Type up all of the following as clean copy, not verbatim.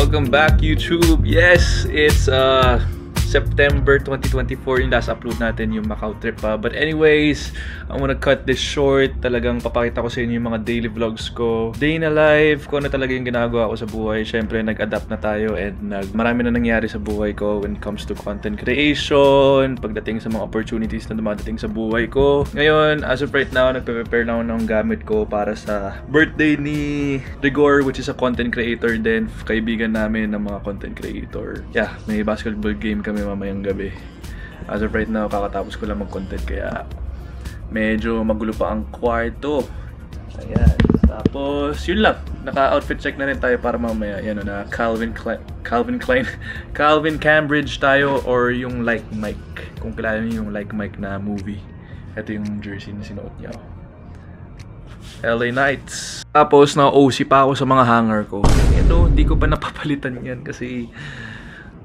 Welcome back YouTube. Yes, it's September 2024 yung last upload natin, yung Macau trip pa. But anyways, I'm gonna cut this short. Talagang papakita ko sa inyo yung mga daily vlogs ko. Day in a life, kung ano talaga yung ginagawa ko sa buhay. Syempre, nag-adapt na tayo and marami na nangyari sa buhay ko when it comes to content creation, pagdating sa mga opportunities na dumadating sa buhay ko. Ngayon, as of right now, nagpe-prepare na ako ng gamit ko para sa birthday ni Rigor, which is a content creator din, kaibigan namin ng mga content creator. Yeah, may basketball game kami mamayang gabi. As of right now, kakatapos ko lang mag-content kaya medyo magulo pa ang kwarto. Ayan. Tapos, yun lang. Naka-outfit check na rin tayo para mamaya. Yan na, Calvin Cambridge tayo or yung Like Mike. Kung kilala niyo yung Like Mike na movie. Ito yung jersey na sinuot niya. LA Knights. Tapos, na-OC pa ako sa mga hanger ko. Ito, hindi ko pa napapalitan yan kasi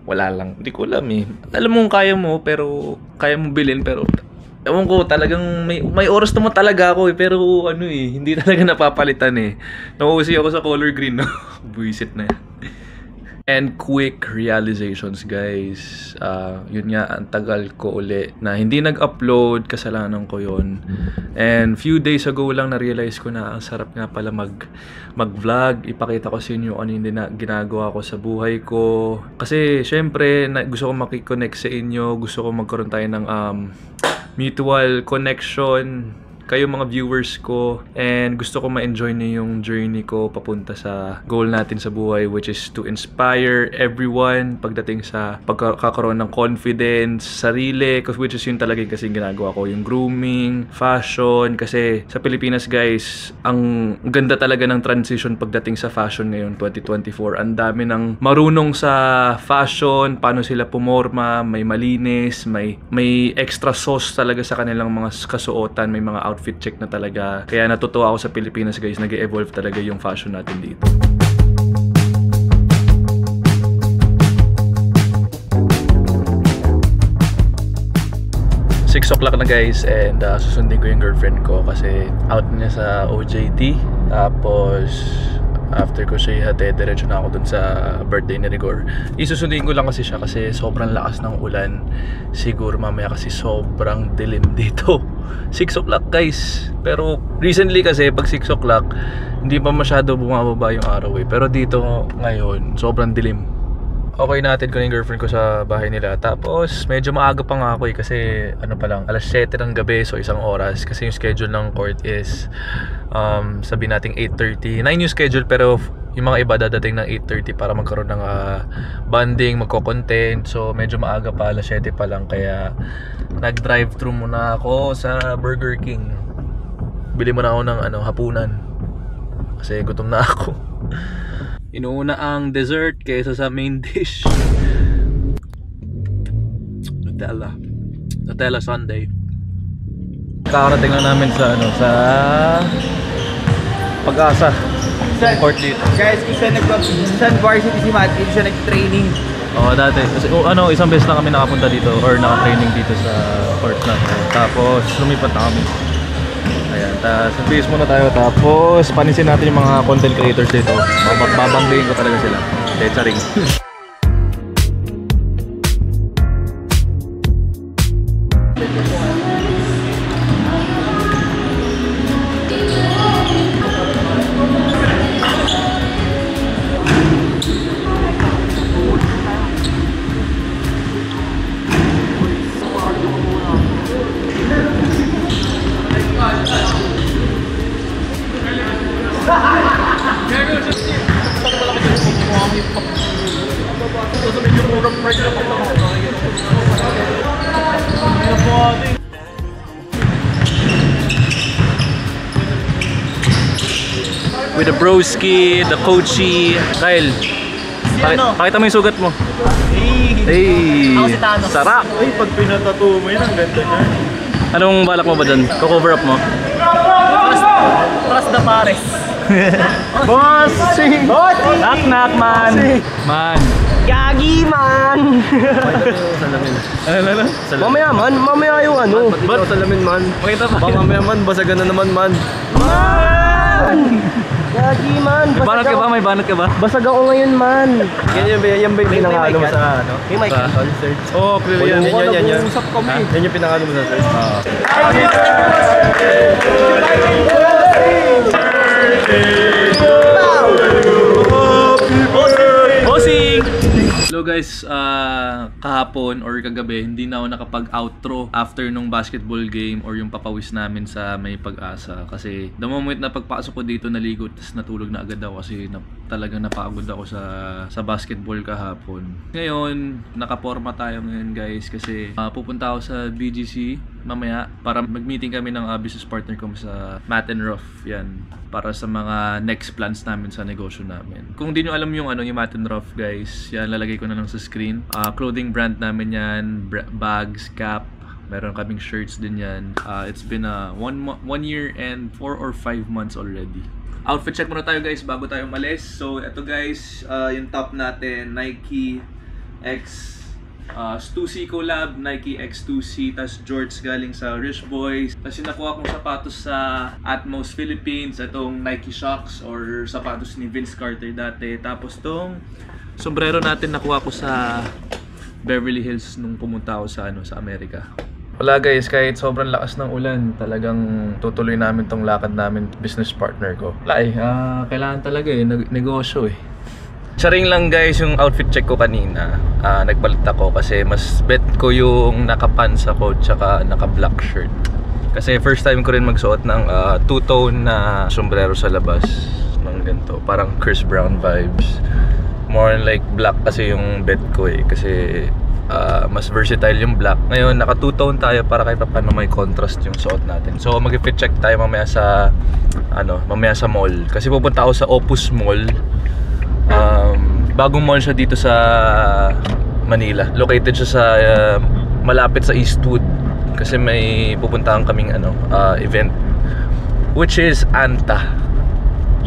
wala lang. Hindi ko alam eh. Alam mo kaya mo, pero kaya mo bilhin, pero ewan ko, talagang may oras naman talaga ako eh. Pero ano eh, hindi talaga napapalitan eh. Nauusi ako sa color green, no? Buisit na yan. And quick realizations, guys. Yun nga, ang tagal ko uli na hindi nag-upload, kasalanan ko yun. And few days ago lang na-realize ko na ang sarap nga pala mag-vlog. Ipakita ko sa inyo ano yung ginagawa ko sa buhay ko. Kasi syempre, gusto ko makikonnect sa inyo. Gusto ko magkaroon tayo ng mutual connection, kayo mga viewers ko, and gusto ko ma-enjoy niyo yung journey ko papunta sa goal natin sa buhay, which is to inspire everyone pagdating sa pagkakaroon ng confidence, sarili, which is yun talaga kasi ginagawa ko, yung grooming, fashion. Kasi sa Pilipinas, guys, ang ganda talaga ng transition pagdating sa fashion ngayon, 2024. Ang dami ng marunong sa fashion, paano sila pumorma, may malinis, may extra sauce talaga sa kanilang mga kasuotan, may mga outfit check na talaga. Kaya natutuwa ako sa Pilipinas, guys, nag-evolve talaga yung fashion natin dito. 6 o'clock na, guys, and susundin ko yung girlfriend ko kasi out niya sa OJT. Tapos after ko siya ihatid, diretso na ako dun sa birthday ni Rigor. Isusundin ko lang kasi siya kasi sobrang lakas ng ulan. Siguro mamaya kasi sobrang dilim dito. 6 o'clock, guys. Pero recently kasi pag 6 o'clock hindi pa masyado bumababa yung araw eh. Pero dito ngayon sobrang dilim. Okay, natin ko na yung girlfriend ko sa bahay nila. Tapos medyo maaga pa nga ako eh, kasi ano pa lang, alas 7 ng gabi, so isang oras. Kasi yung schedule ng court is sabihin natin 8:30. 9 yung schedule, pero yung mga iba dadating ng 8:30 para magkaroon ng bonding, magko-content. So medyo maaga pa, alas 7 pa lang. Kaya nag-drive-thru muna ako sa Burger King. Bili muna ako ng hapunan kasi gutom na ako. Inuuna ang dessert kaysa sa main dish. Nutella sundae. Kakarating na namin sa sa Pag-asa. Court dito. Guys, isa varsity si Matt, siya nag-training. Oo, dati. Kasi isang beses lang kami nakapunta dito or naka-training dito sa court na. Tapos lumipat na kami. Ayan, sa base muna tayo. Tapos panisin natin yung mga content creators dito. Babanggayin ko talaga sila. Charing. With the broski, the coachy. Kyle, pakita mo yung sugat mo. Hey, ako si Thanos. Sarap. Ay, pag pinatato mo yun, ang ganda niya. Anong balak mo ba dyan? Cover up mo? Trust the pares. Bossing! Knock knock, man! Man! Gagi, man! Salamin. Ano? Mamaya man, mamaya yung ano. Ba't? Salamin man. Pakita pa. Mamaya man, basagan na naman man. Man! Gagi man. May banat ka ba? May banat ka ba? Basag ako ngayon man. Yan ba yung pinangalo mo sa ano? May mic Sa- on search. Oo, clear yan. Yan. Usap kami. Yan yung pinangalo mo sa search. Bossing! Hello guys, kahapon or kagabi hindi na ako nakapag-outro after nung basketball game or yung papawis namin sa May Pag-asa kasi the moment na pagpasok ko dito naligo tapos natulog na agad ako kasi talagang napagod ako sa basketball kahapon. Ngayon, nakaporma tayo ngayon guys kasi pupunta ako sa BGC mamaya para mag-meeting kami ng business partner ko sa Matt and Ruff yan para sa mga next plans namin sa negosyo namin. Kung di nyo alam yung yung Matt and Ruff guys, yan lalagay ko na lang sa screen. Clothing brand namin yan, bags, cap, meron kaming shirts din yan. It's been 1 year and 4 or 5 months already. Outfit check muna tayo guys bago tayo umalis. So ito guys, yung top natin, Nike X Stussy collab, Nike X Stussy, tas Jorts galing sa Rich Boys. Tas yung nakuha kong sapatos sa Atmos Philippines, itong Nike Shox or sapatos ni Vince Carter dati. Tapos tong sombrero natin nakuha ko sa Beverly Hills nung pumunta ako sa sa Amerika. Wala guys, kahit sobrang lakas ng ulan, talagang tutuloy namin tong lakad namin business partner ko. Kailangan talaga negosyo Charing lang guys yung outfit check ko kanina. Nagbalit ako kasi mas bet ko yung naka-pants ako tsaka naka-black shirt. Kasi first time ko rin magsuot ng two-tone na sombrero sa labas ng ganito. Parang Chris Brown vibes. More like black kasi yung bet ko kasi mas versatile yung black. Ngayon naka two-tone tayo para kahit paano may contrast yung suot natin. So mag-fit check tayo mamaya sa mall. Kasi pupunta ako sa Opus Mall. Bagong mall siya dito sa Manila. Located siya sa malapit sa Eastwood kasi may pupuntahan kaming event which is Anta.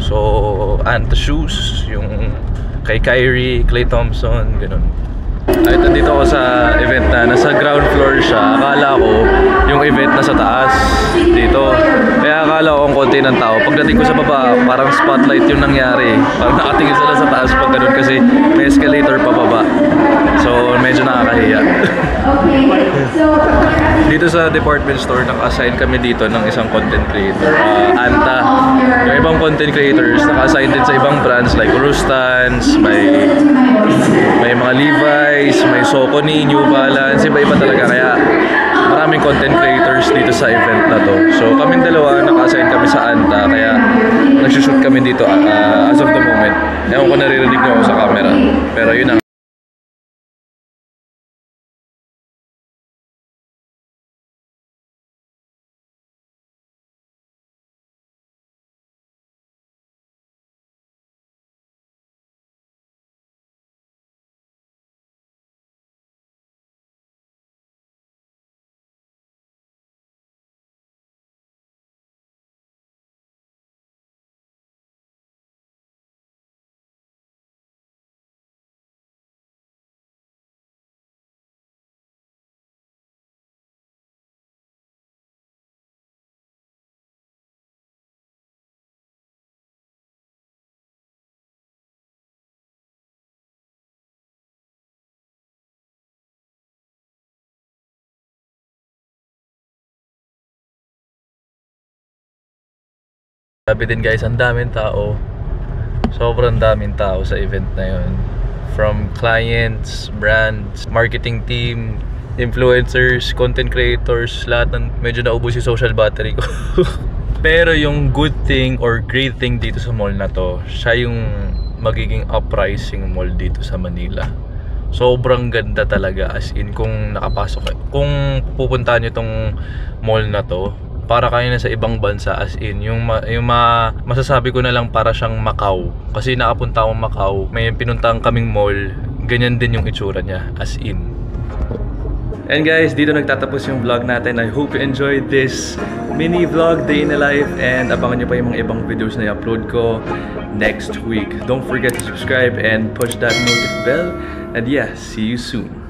So Anta shoes, yung kay Kyrie, Klay Thompson, ganun. Ito dito ako sa event na nasa ground floor siya. Akala ko yung event nasa taas dito. Kaya akala ko ang konti ng tao. Pagdating ko sa baba, parang spotlight yung nangyari. Parang nakatingin sila sa taas pag ganun kasi may escalator pa baba. So medyo nakakahiya. Dito sa department store, naka-assign kami dito ng isang content creator, Anta. Yung ibang content creators, naka-assign din sa ibang brands like Rustans, may mga Levi's, may Saucony, New Balance, iba-iba talaga. Kaya maraming content creators dito sa event na to. So kaming dalawa, naka-assign kami sa Anta, kaya nagsushoot kami dito as of the moment. Ewan ko naririnig nyo ako sa camera, pero yun ang sabi din guys, ang daming tao. Sobrang daming tao sa event na yun. From clients, brands, marketing team, influencers, content creators, lahat ng medyo naubos yung social battery ko. Pero yung good thing or great thing dito sa mall na to, siya yung magiging uprising mall dito sa Manila. Sobrang ganda talaga, as in kung nakapasok, kung pupuntahan nyo tong mall na to, para kayo na sa ibang bansa, as in masasabi ko na lang para siyang Macau. Kasi nakapunta akong Macau, may pinuntahan kaming mall, ganyan din yung itsura niya, as in. And guys, dito nagtatapos yung vlog natin. I hope you enjoyed this mini vlog, day in a life, and abangan nyo pa yung mga ibang videos na i-upload ko next week. Don't forget to subscribe and push that notif bell, and yeah, see you soon.